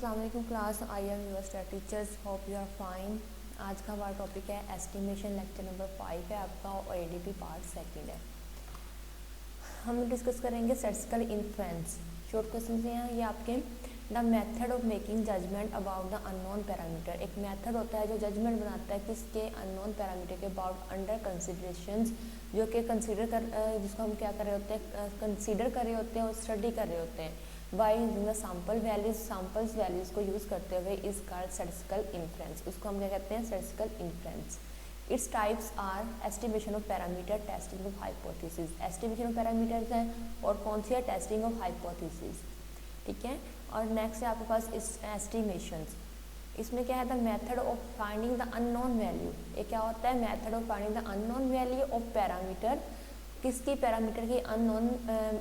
अस्सलाम वालेकुम class, I am your study teachers, hope you are fine. आज का हमारा टॉपिक है एस्टिमेशन, लेक्चर नंबर 5 है आपका और एडीपी पार्ट सेकंड है। हम डिस्कस करेंगे स्टैटिस्टिकल इन्फ्लुएंस। शॉर्ट क्वेश्चन हैं ये आपके। The method of making judgement about the unknown parameter. एक मेथड होता है जो जजमेंट बनाता है किसके, अननोन पैरामीटर के अबाउट अंडर कंसिडरेशंस, जो कि जिसको हम क्या कर रहे होते हैं, कंसीडर कर रहे होते हैं और स्टडी कर रहे होते हैं। By using the sample values, samples values को यूज़ करते हुए इज कॉल्ड स्टैटिस्टिकल इन्फ्लुएंस। उसको हम क्या कहते हैं, statistical influence. Its types are estimation of parameter, testing of hypothesis. Estimation of parameters हैं और कौन सी है, टेस्टिंग ऑफ हाइपोथेसिस। ठीक है। और नेक्स्ट है आपके पास एस्टिमेशंस। इसमें क्या है, the method of finding the unknown value. ये क्या होता है, method of finding the unknown value of parameter. किसकी, पैरामीटर की अननोन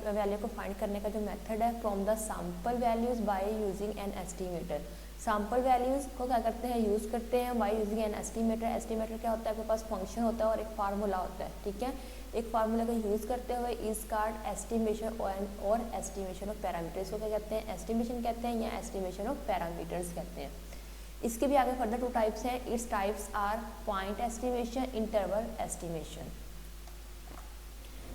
वैल्यू को फाइंड करने का जो मेथड है, from the sample values by using an estimator. Sample values को क्या करते हैं, यूज़ करते हैं by using an estimator. Estimator क्या होता है, आपके पास फंक्शन होता है और एक फार्मूला होता है। ठीक है। एक फार्मूला का यूज़ करते हुए इज कॉल्ड एस्टिमेशन और एस्टिमेशन ऑफ पैरामीटर्स को क्या कहते हैं, एस्टिमेशन कहते हैं या एस्टिमेशन ऑफ पैरामीटर्स कहते हैं। इसके भी आगे फर्दर 2 टाइप्स हैं। Its types are point estimation, interval estimation.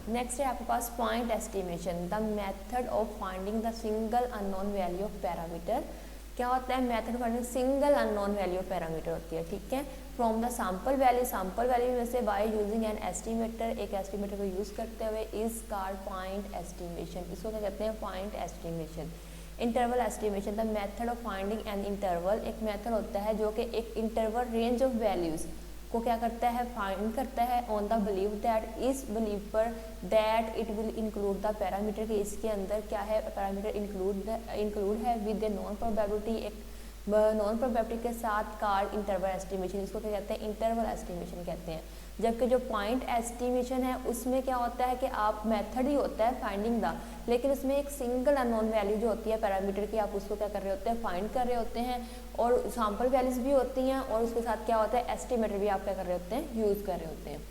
Next है आपके पास point estimation, the method of finding the single unknown value of parameter. क्या होता है, method finding single unknown value of parameter होती है। ठीक है। From the sample value, sample value में से बाय यूजिंग एन एस्टिमेटर, एक एस्टिमेटर को यूज़ करते हुए इज कॉल्ड पॉइंट एस्टिमेशन। इसको क्या कहते हैं, point estimation. Interval estimation, the method of finding an interval. एक मेथड होता है जो कि एक इंटरवल रेंज ऑफ वैल्यूज़ को क्या करता है, फाइंड करता है ऑन द बिलीव दैट, इस बिलीव पर that it will include the parameter, के इसके अंदर क्या है, पैरामीटर इंक्लूड है विद द नॉन प्रोबेबिलिटी, एक नॉन प्रोबेबिलिटी के साथ कार्ड इंटरवल एस्टिमेशन। इसको क्या कहते हैं, इंटरवल एस्टिमेशन कहते हैं। जबकि जो पॉइंट एस्टिमेशन है उसमें क्या होता है कि आप मेथड ही होता है फाइंडिंग द, लेकिन उसमें एक सिंगल अननोन वैल्यू जो होती है पैरामीटर की, आप उसको क्या कर रहे होते हैं, फाइंड कर रहे होते हैं। और सैम्पल वैल्यूज भी होती हैं और उसके साथ क्या होता है, एस्टिमेटर भी आप क्या कर रहे होते हैं, यूज़ कर रहे होते हैं।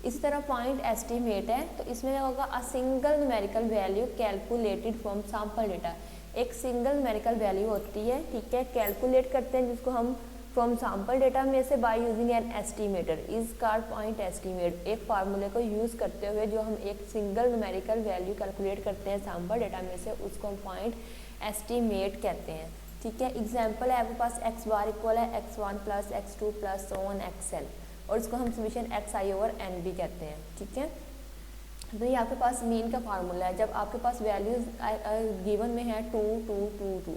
इसी तरह पॉइंट एस्टिमेट है तो इसमें क्या होगा, a single numerical value calculated from sample data. एक सिंगल न्यूमेरिकल वैल्यू होती है, ठीक है, कैलकुलेट करते हैं जिसको हम फ्रॉम सैम्पल डेटा में से by using an estimator is called point estimate. एक फार्मूले को यूज़ करते हुए जो हम एक सिंगल न्यूमेरिकल वैल्यू कैलकुलेट करते हैं सैम्पल डेटा में से, उसको हम पॉइंट एस्टिमेट कहते हैं। ठीक है। एग्जाम्पल है आपके पास एक्स बार इक्वल है x1 plus x2 plus so on xl, और इसको हम समीशन xi ओवर n भी कहते हैं। ठीक है। तो ये आपके पास मीन का फार्मूला है। जब आपके पास वैल्यूज गिवन में है 2 2 2 2,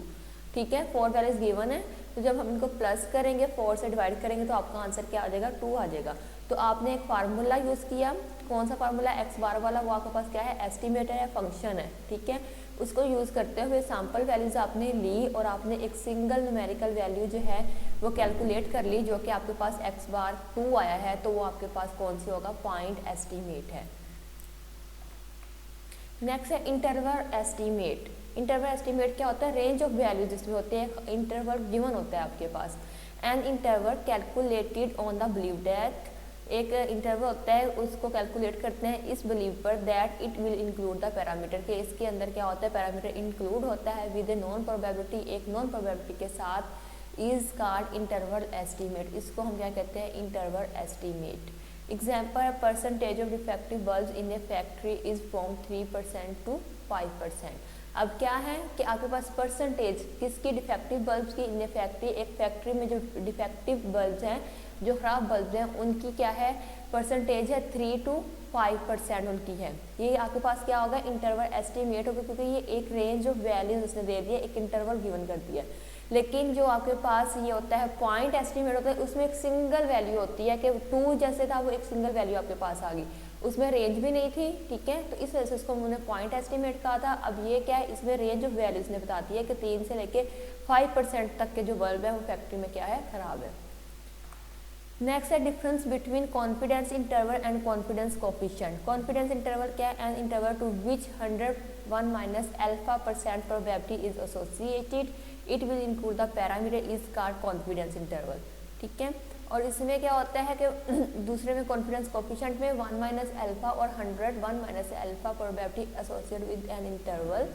ठीक है, 4 वैल्यूज गिवन है, तो जब हम इनको प्लस करेंगे, 4 से डिवाइड करेंगे तो आपका आंसर क्या आ जाएगा, 2 आ जाएगा। तो आपने एक फार्मूला यूज़ किया, कौन सा फार्मूला, एक्स बार वाला, वो आपके पास क्या है, एस्टिमेटर है, फंक्शन है। ठीक है। उसको यूज़ करते हुए सैम्पल वैल्यूज आपने ली और आपने एक सिंगल न्यूमेरिकल वैल्यू जो है वो कैलकुलेट कर ली, जो कि आपके पास एक्स बार 2 आया है, तो वो आपके पास कौन सी होगा, पॉइंट एस्टिमेट है। नेक्स्ट है इंटरवल एस्टिमेट। इंटरवल एस्टिमेट क्या होता है, रेंज ऑफ वैल्यू जिसमें होते हैं, इंटरवल गिवन होता है आपके पास। An interval calculated on the believe that, एक इंटरवल होता है उसको कैलकुलेट करते हैं इस बिलीव पर that it will include the parameter, के इसके अंदर क्या होता है, पैरामीटर इंक्लूड होता है विद ए नॉन प्रोबेबिलिटी, एक नॉन प्रोबेबिलिटी के साथ, इज कॉल्ड इंटरवल एस्टिमेट। इसको हम क्या कहते हैं, interval estimate. Example, percentage of defective bulb in a factory is from 3% to 5%। अब क्या है कि आपके पास परसेंटेज किसकी, डिफेक्टिव बल्ब्स की इन ए फैक्ट्री, एक फैक्ट्री में जो डिफेक्टिव बल्ब्स हैं, जो ख़राब बल्ब हैं, उनकी क्या है, परसेंटेज है 3 to 5% उनकी है। ये आपके पास क्या होगा, इंटरवल एस्टिमेट होगा, क्योंकि ये एक रेंज ऑफ वैल्यूज उसने दे दिया, एक इंटरवल गिवन कर दिया। लेकिन जो आपके पास ये होता है पॉइंट एस्टिमेट होता है, उसमें एक सिंगल वैल्यू होती है कि 2 जैसे था वो एक सिंगल वैल्यू आपके पास आ गई, उसमें रेंज भी नहीं थी। ठीक है। तो इस वजह से उसको उन्होंने पॉइंट एस्टिमेट कहा था। अब ये क्या है, इसमें रेंज ऑफ वैल्यूज ने बताती है कि 3 से लेके 5% तक के जो बल्ब है वो फैक्ट्री में क्या है, ख़राब है। नेक्स्ट है difference between confidence interval and confidence coefficient. Confidence interval क्या है, an interval to which 101 minus α% probability is associated, it will include the parameter is called confidence interval. ठीक है। और इसमें क्या होता है कि दूसरे में कॉन्फिडेंस कोफिशिएंट में 1 माइनस अल्फा और 101 minus alpha probability associated with an interval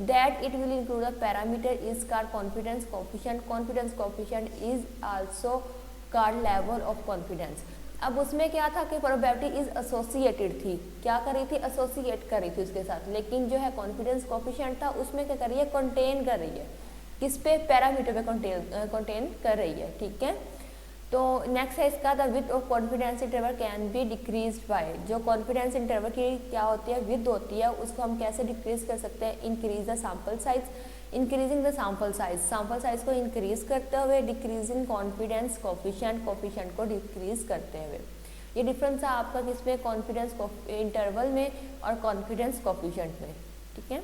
that it will include a parameter is called confidence coefficient. Confidence coefficient is also called level of confidence. अब उसमें क्या था कि प्रोबेबिलिटी इज एसोसिएटेड थी, क्या कर रही थी, एसोसिएट कर रही थी उसके साथ, लेकिन जो है कॉन्फिडेंस कोफिशिएंट था उसमें क्या कर रही है, कंटेन कर रही है, किस पे, पैरामीटर पे कंटेन कर रही है, ठीक है। तो नेक्स्ट है इसका, the width of confidence interval can be decreased bye, जो कॉन्फिडेंस इंटरवल की क्या होती है, विड्थ होती है, उसको हम कैसे डिक्रीज कर सकते हैं, increase the sample size, increasing the sample size को इंक्रीज करते हुए, डिक्रीजिंग कॉन्फिडेंस कोफिशिएंट को डिक्रीज करते हुए। ये डिफरेंस है आपका किसमें, कॉन्फिडेंस इंटरवल में और कॉन्फिडेंस कोफिशिएंट में, ठीक है।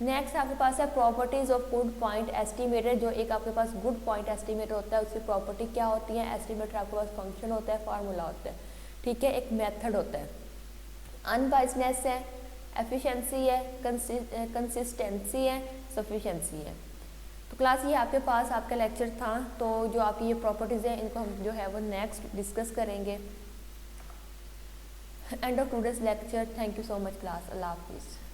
नेक्स्ट आपके पास है properties of good point estimator, जो एक आपके पास गुड पॉइंट एस्टिमेटर होता है उसकी प्रॉपर्टी क्या होती है, एस्टिमेटर आपके पास फंक्शन होता है, फार्मूला होता है, ठीक है, एक मेथड होता है, अनबायसनेस है, एफिशिएंसी है, कंसिस्टेंसी है, सफिशिएंसी है। तो क्लास ये आपके पास आपका लेक्चर था, तो जो आपकी ये प्रॉपर्टीज़ हैं इनको हम जो है वो नेक्स्ट डिस्कस करेंगे। End of today's lecture, thank you so much class, अल्लाह हाफिज़।